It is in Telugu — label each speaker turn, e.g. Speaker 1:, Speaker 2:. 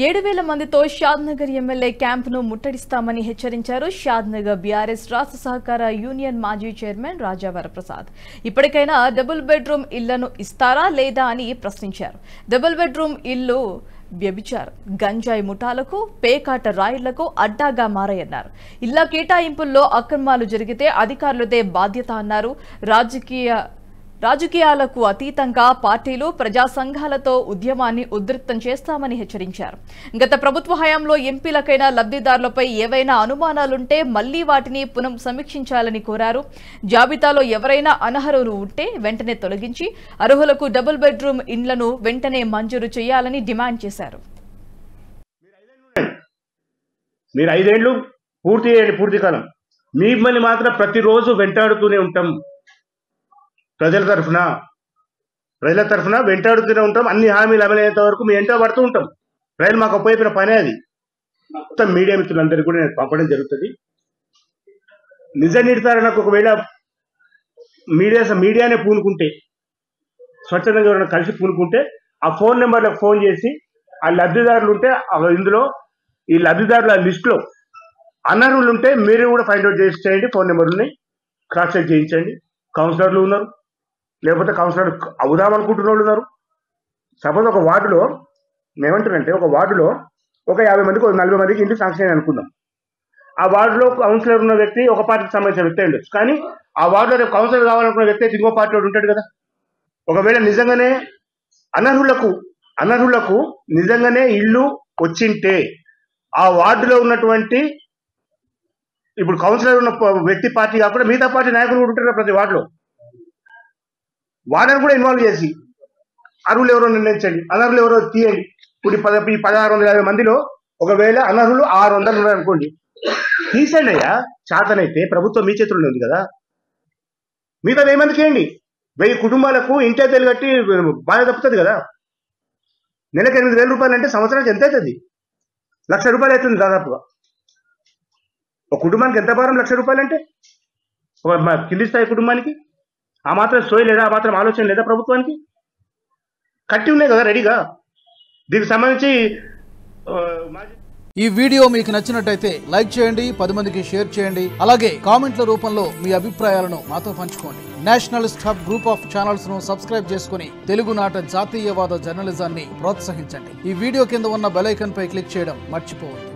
Speaker 1: 7,000 మందితో షాద్నగర్ ఎమ్మెల్యే క్యాంపును ముట్టడిస్తామని హెచ్చరించారు షాద్నగర్ బీఆర్ఎస్ రాష్ట్ర సహకార యూనియన్ మాజీ చైర్మన్ రాజా వరప్రసాద్. ఇప్పటికైనా డబుల్ బెడ్రూమ్ ఇళ్లను ఇస్తారా లేదా అని ప్రశ్నించారు. డబుల్ బెడ్రూమ్ ఇల్లు వ్యభిచారం, గంజాయి ముఠాలకు, పేకాట రాయిళ్లకు అడ్డాగా మారాయన్నారు. ఇళ్ల కేటాయింపుల్లో అక్రమాలు జరిగితే అధికారులదే బాధ్యత అన్నారు. రాజకీయాలకు అతీతంగా పార్టీలు, ప్రజా సంఘాలతో ఉద్యమాన్ని ఉధృతం చేస్తామని హెచ్చరించారు. గత ప్రభుత్వ హయాంలో ఎంపీలకైనా లబ్ధిదారులపై ఏవైనా అనుమానాలుంటే మళ్లీ వాటిని పునః సమీక్షించాలని కోరారు. జాబితాలో ఎవరైనా అనర్హులు ఉంటే వెంటనే తొలగించి అర్హులకు డబుల్ బెడ్రూమ్ ఇండ్లను వెంటనే మంజూరు చేయాలని డిమాండ్ చేశారు.
Speaker 2: మీరు 5 ఏళ్లు పూర్తి కాలం మిమ్మల్ని మాత్రం ప్రతిరోజు వెంటాడుతూనే ఉంటాం. ప్రజల తరఫున వెంటాడుతూనే ఉంటాం. అన్ని హామీలు అమలయ్యేంత వరకు మీ వెంట పడుతూ ఉంటాం. ప్రజలు మాకు ఉపయోగపడిన పనే అది. మొత్తం మీడియా మిత్రులందరికీ కూడా నేను పంపడం జరుగుతుంది. నిజ నిర్ధారణకు ఒకవేళ మీడియానే పూనుకుంటే, స్వచ్ఛందంగా ఎవరైనా కలిసి పూనుకుంటే ఆ ఫోన్ నెంబర్లకు ఫోన్ చేసి ఆ లబ్ధిదారులు ఉంటే ఇందులో ఈ లబ్ధిదారుల లిస్టులో అనర్హులు ఉంటే మీరు కూడా ఫైండ్ అవుట్ చేయండి. ఫోన్ నెంబర్ని క్రాస్ చెక్ చేయించండి. కౌన్సిలర్లు ఉన్నారు, లేకపోతే కౌన్సిలర్ అవుదామనుకుంటున్న వాళ్ళు ఉన్నారు. సపోజ్ ఒక వార్డులో మేమంటారంటే ఒక వార్డులో ఒక 50 మందికి 40 మందికి ఇంటి శాంక్షన్ అని అనుకుందాం. ఆ వార్డులో కౌన్సిలర్ ఉన్న వ్యక్తి ఒక పార్టీకి సంబంధించిన వ్యక్తి ఉండొచ్చు, కానీ ఆ వార్డులో రేపు కౌన్సిలర్ కావాలనుకున్న వ్యక్తి అయితే ఇంకో పార్టీలో ఉంటాడు కదా. ఒకవేళ నిజంగానే అనర్హులకు నిజంగానే ఇల్లు వచ్చింటే ఆ వార్డులో ఉన్నటువంటి ఇప్పుడు కౌన్సిలర్ ఉన్న వ్యక్తి పార్టీ కాకుండా మిగతా పార్టీ నాయకులు కూడా ఉంటారు ప్రతి వార్డులో. వాళ్ళని కూడా ఇన్వాల్వ్ చేసి అర్హులు ఎవరో నిర్ణయించండి, అనర్హులు ఎవరో తీయండి. ఇప్పుడు 1650 మందిలో ఒకవేళ అనర్హులు 600 ఉన్నారు అనుకోండి, తీసండి అయ్యా. చేతనైతే ప్రభుత్వం మీ చేతుల్లో ఉంది కదా. మిగతా 1000 మందికి వేయండి. 1000 కుటుంబాలకు ఇంటి అద్దెలు కట్టి బాధ తప్పుతుంది కదా. నెలకు 8,000 రూపాయలు అంటే సంవత్సరానికి ఎంత అవుతుంది? 1,00,000 రూపాయలు అవుతుంది దాదాపుగా. ఒక కుటుంబానికి ఎంత భారం? 1,00,000 రూపాయలు అంటే ఒక కింది స్థాయి కుటుంబానికి ఆ మాత్రం సోయి లేదా, ఆ మాత్రం ఆలోచన లేదా ప్రభుత్వానికి? కట్టి ఉన్నాయి కదా రెడీగా. దీనికి సంబంధించి
Speaker 3: ఈ వీడియో మీకు నచ్చినట్టయితే లైక్ చేయండి, 10 మందికి షేర్ చేయండి. అలాగే కామెంట్ల రూపంలో మీ అభిప్రాయాలను మాతో పంచుకోండి. Nationalist hub group of channels ను సబ్స్క్రైబ్ చేసుకుని తెలుగునాట జాతీయవాద జర్నలిజాన్ని ప్రోత్సహించండి. ఈ వీడియో కింద ఉన్న బెల్ ఐకాన్ పై క్లిక్ చేయడం మర్చిపోవద్దు.